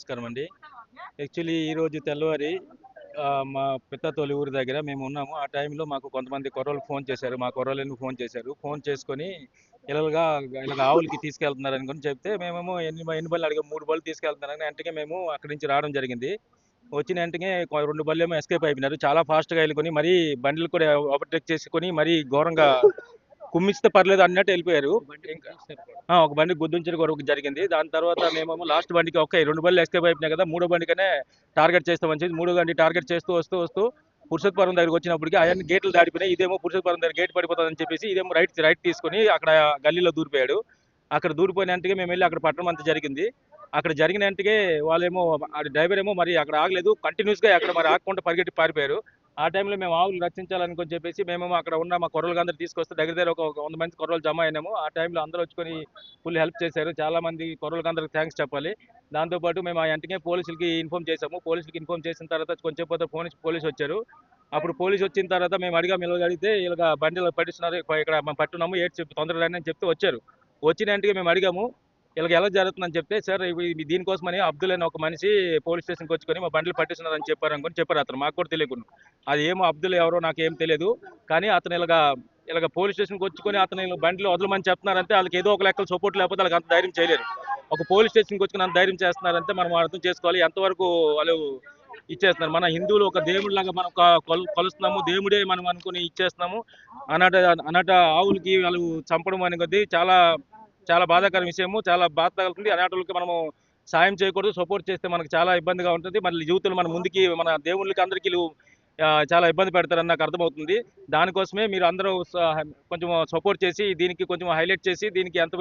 నమస్కారం అండి. యాక్చువల్లీ ఈరోజు తెల్లవారి మా పిత్తాతోలి ఊరి దగ్గర మేము ఉన్నాము. ఆ టైంలో మాకు కొంతమంది కుర్రోళ్ళు ఫోన్ చేశారు. మా కుర్రోళ్ళెందుకు ఫోన్ చేశారు. ఫోన్ చేసుకొని ఇలాగా ఇలాగ ఆవులకి తీసుకెళ్తున్నారని కూడా చెప్తే మేమేమో ఎన్ని బళ్ళు అడిగాము. 3 బళ్ళు తీసుకెళ్తున్నారని వెంటనే మేము అక్కడి నుంచి రావడం జరిగింది. వచ్చిన వెంటనే 2 బళ్ళేమో ఎస్కేప్ అయిపోయినారు. చాలా ఫాస్ట్‌గా ఎళ్ళుకొని మరీ బండ్లు కూడా ఓవర్‌టేక్ చేసుకొని మరీ ఘోరంగా కుమ్మిస్తే పర్లేదు అన్నట్టు వెళ్ళిపోయారు. ఇంకా ఒక బండి గుద్దించడం కూడా జరిగింది. దాని తర్వాత మేమేమో లాస్ట్ బండికి ఓకే 2 బండ్లు ఎస్కేప్ అయిపోయినాయి కదా! మూడో బండికనే టార్గెట్ చేస్తామని చెప్పి మూడో బండి టార్గెట్ చేస్తూ వస్తూ పురుషోత్తపురం దగ్గరికి వచ్చినప్పటికి అయన్నీ గేట్లు దాటిపోయినాయి. ఇదేమో పురుషోత్తపురం దగ్గర గేట్ పడిపోతుందని చెప్పేసి ఇదేమో రైట్ తీసుకొని అక్కడ గల్లీలో దూరిపోయాడు. అక్కడ దూరిపోయిన వెంటనే మేము వెళ్ళి అక్కడ పట్టడం అంతా జరిగింది. అక్కడ జరిగిన వెంటనే వాళ్ళేమో డ్రైవర్ ఏమో మరి అక్కడ ఆగలేదు. కంటిన్యూస్‌గా అక్కడ మరి ఆగకుండా పరిగెట్టి పారిపోయారు. ఆ టైంలో మేము ఆవులు రక్షించాలనుకొని చెప్పేసి మేమేమో అక్కడ ఉన్న మా కుర్రోళ్ళందరూ తీసుకొస్తే దగ్గర ఒక 100 మంది కుర్రోళ్ళు జమ అయినాము. ఆ టైంలో అందరూ వచ్చుకొని ఫుల్ హెల్ప్ చేశారు. చాలా మంది కుర్రోళ్ళకందరికి థ్యాంక్స్ చెప్పాలి. దాంతోపాటు మేము ఆ వెంటనే పోలీసులకి ఇన్ఫార్మ్ చేశాము. పోలీసులకి ఇన్ఫార్మ్ చేసిన తర్వాత కొంచెం సేపు పోలీసు వచ్చారు. అప్పుడు పోలీసు వచ్చిన తర్వాత మేము అడిగితే ఇలాగ బండిలో పట్టిస్తున్నారు. ఇక్కడ మేము పట్టున్నాము. తొందరగా రండి అని చెప్తే వచ్చారు. వచ్చిన వెంటనే మేము అడిగాము. ఇలాగ ఎలా జరుగుతుందని చెప్తే సార్ దీనికోసమని అబ్దుల్ అనే ఒక మనిషి పోలీస్ స్టేషన్కి వచ్చుకొని మా బండ్లు పట్టిస్తున్నారని చెప్పారు అతను. మాకు కూడా తెలియకుండా. అది ఏమో అబ్దుల్ ఎవరో నాకేం తెలియదు. కానీ అతను ఇలాగ పోలీస్ స్టేషన్కి వచ్చుకొని అతను బండిలో వదలమని చెప్తున్నారంటే వాళ్ళకి ఏదో ఒక లెక్కలు సపోర్ట్ లేకపోతే వాళ్ళకి అంత ధైర్యం చేయలేరు. ఒక పోలీస్ స్టేషన్కి వచ్చుకుని అంత ధైర్యం చేస్తున్నారంటే మనం అర్థం చేసుకోవాలి ఎంతవరకు వాళ్ళు ఇచ్చేస్తున్నారు. మన హిందువులు ఒక దేవుడిలాగా మనం కొలుస్తున్నాము. దేవుడే మనం అనుకుని ఇచ్చేస్తున్నాము. అనాట ఆవులకి వాళ్ళు చంపడం అనేది చాలా చాలా బాధాకర విషయము. చాలా బాధ తగులుతుంది. అనాటోళ్ళకి మనము సాయం చేయకూడదు. సపోర్ట్ చేస్తే మనకు చాలా ఇబ్బందిగా ఉంటుంది. మళ్ళీ యూతులు మన ముందుకి మన దేవుళ్ళకి అందరికీ చాలా ఇబ్బంది పెడతారని నాకు అర్థమవుతుంది. దానికోసమే మీరు అందరూ కొంచెం సపోర్ట్ చేసి దీనికి కొంచెం హైలైట్ చేసి దీనికి ఎంత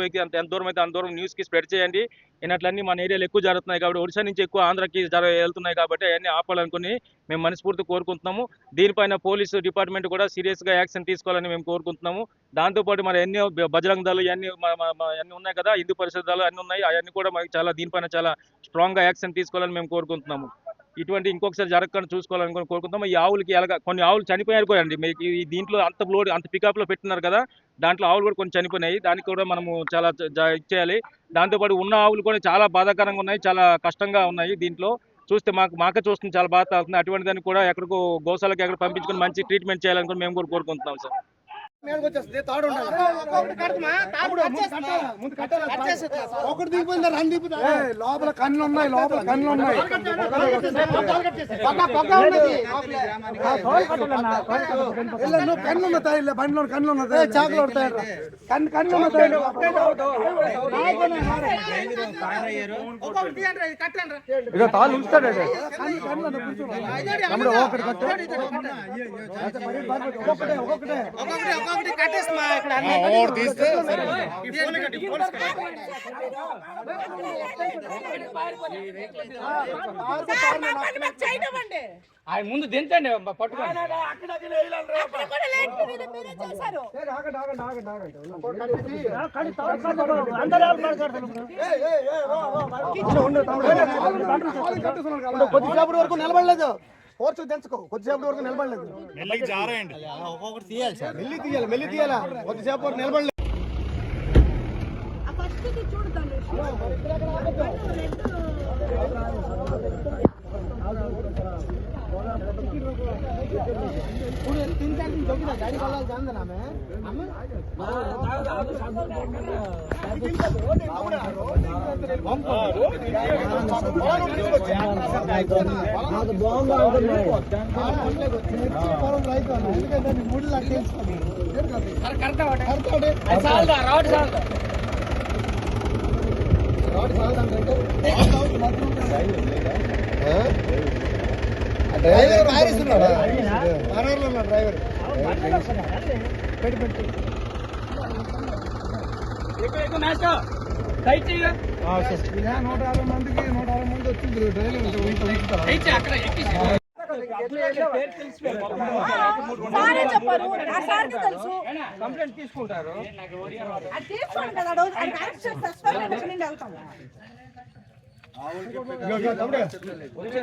దూరం అయితే అంత దూరం న్యూస్కి స్ప్రెడ్ చేయండి. ఇలాంటివన్నీ మన ఏరియాలో ఎక్కువ జరుగుతున్నాయి కాబట్టి ఒడిశా నుంచి ఎక్కువ ఆంధ్రాకి వెళ్తున్నాయి కాబట్టి అవన్నీ ఆపాలనుకుని మేము మనస్ఫూర్తిగా కోరుకుంటున్నాము. దీనిపైన పోలీసు డిపార్ట్మెంట్ కూడా సీరియస్గా యాక్షన్ తీసుకోవాలని మేము కోరుకుంటున్నాము. దాంతోపాటు మరి ఎన్నో బజరంగ దళాలు ఇవన్నీ అన్నీ ఉన్నాయి కదా, హిందూ పరిషత్ దళాలు అన్నీ ఉన్నాయి. అవన్నీ కూడా మనకి దీనిపైన చాలా స్ట్రాంగ్గా యాక్షన్ తీసుకోవాలని మేము కోరుకుంటున్నాము. ఇటువంటి ఇంకొకసారి జరగకుండా చూసుకోవాలని కోరుకుంటాము. ఈ ఆవులకి కొన్ని ఆవులు చనిపోయారు కూడా అండి. మీకు దీంట్లో అంత లోడ్ అంత పికప్లో పెట్టినారు కదా, దాంట్లో ఆవులు కూడా కొన్ని చనిపోయినాయి. దానికి కూడా మనము చాలా ఇచ్చేయాలి. దాంతోపాటు ఉన్న ఆవులు కూడా చాలా బాధాకరంగా ఉన్నాయి, చాలా కష్టంగా ఉన్నాయి. దీంట్లో చూస్తే మాకే చూస్తుంది చాలా బాధ అవుతుంది. అటువంటి దాన్ని కూడా ఎక్కడికో గోశాలకు ఎక్కడ పంపించుకొని మంచి ట్రీట్మెంట్ చేయాలని కూడా మేము కూడా కోరుకుంటున్నాం సార్. లోపల కన్నులు ఉన్నాయి, లోపల కన్నులు ఉన్నాయి. కన్ను ఉన్నాయి, బండిలో కన్ను ఉన్నాయి. చాకులు కన్ను ఉన్నాయి. ఇక తాళ్ళు ఉంచుతాడు. ఒకటే ఆయన ముందు దించండి పట్టుకోండి. కొద్దిసేపటి వరకు నిలబడలేదు. కోర్సు తెంచుకో, కొద్దిసేపటి వరకు నిలబడలేదు. మెల్లి తీయాలా కొద్దిసేపు వరకు నిలబడలేదు. డ్రైవర్ వారిస్తున్నాడా? డ్రైవర్ పెట్టి 150 మందికి 160 మంది వచ్చింది. కంప్లైంట్ తీసుకుంటారు.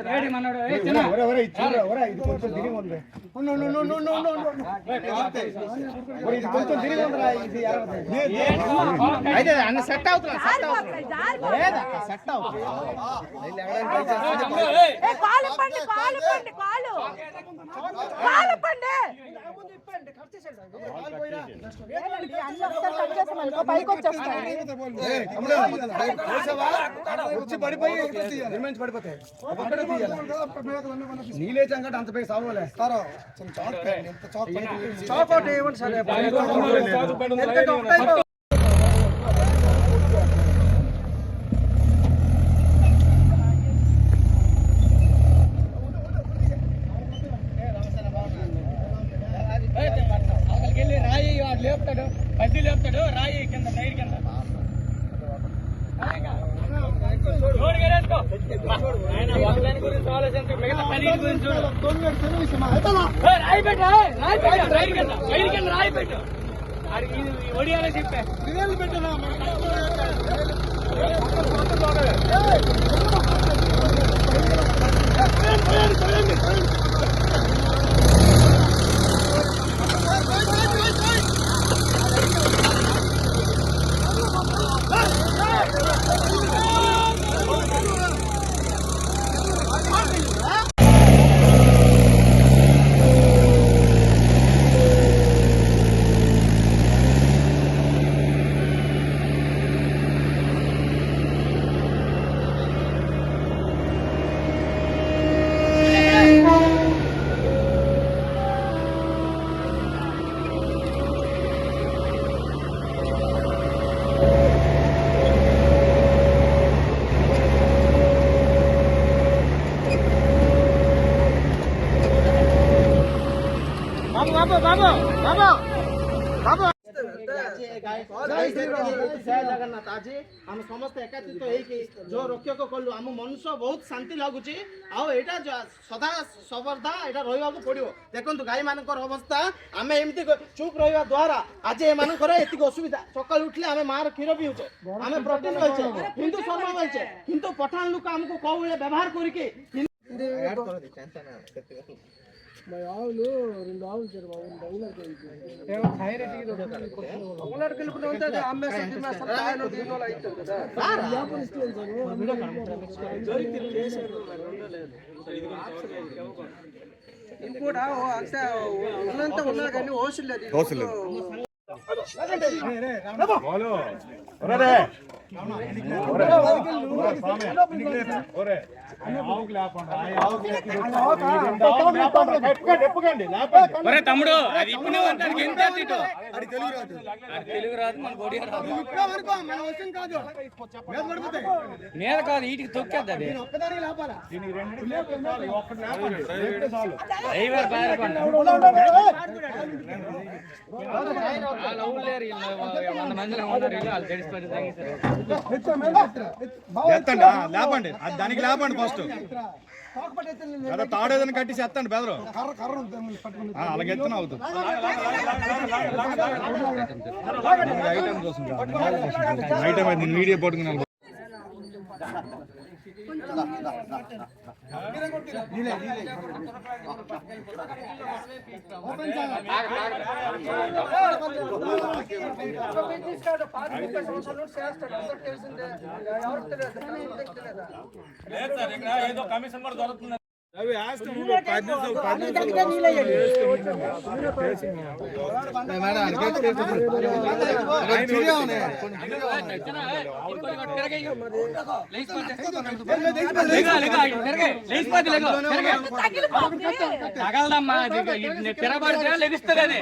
రెడీ మనోడు ఏ చిన్న ఇది కొంచెం తిరిగి ఉంది ఇది కొంచెం తిరిగి ఉందిరా ఇది అయితే అన్న సెట్ అవుతుంది సెట్ అవుతుంది సెట్ అవుతుంది కాలు పండి కాలు పండి కాలు కాలు పండి పైకి వచ్చేస్తాయి నీలే చంగట అంత పైకి సాగలే రాయి వాడు లేపుతాడు పది లేపుతాడు రాయి కింద టైర్ కింద గురించి ఆలోచించి మిగతా పని గురించి రాయి పెట్టు రాయి పెట్టు టైర్ కింద రాయి పెట్టు ఒడియాలో చెప్పే जगन्नाथ आज हम समस्त एकत्रित होइकी जो रोक्य को कलु हम मनुष्य बहुत शांति लगुची आउ एटा सदा सबरदा एटा रहिबा को पड़ियो देखंतु गाय मानकर अवस्था आमे एमती चुप रहिबा द्वारा आज ए मानकर एतिक असुविधा सकाळ उठले आमे मार खीर पिउचे आमे प्रोटीन लइचे हिंदू शर्मा लइचे किंतु पठान लोक हमको कोउले व्यवहार करिके ऐड कर दे टेंशन మా ఆవులు రెండు ఆవులు చేరు ఇంకోటి అంతా ఉన్నంత ఉన్నా కానీ ఓసులేదు తమ్ముడు అది ఇప్పుడు ఎంత తెలుగు రాదు మన బోడి మీద కాదు వీటికి తొక్కేద్ది అది లేపండి దానికి లేపండి ఫస్ట్ తాడేదని కట్టి చేస్తండి బెదరు అలాగే ఎత్తున అవుతుంది ఐటమ్ అయితే మీడియా పట్టుకున్నాను ఏదో కమిషన్ కూడా దొరుకుతుంది తగలదమ్మా తిరగబడితే లెగిస్తుంది అది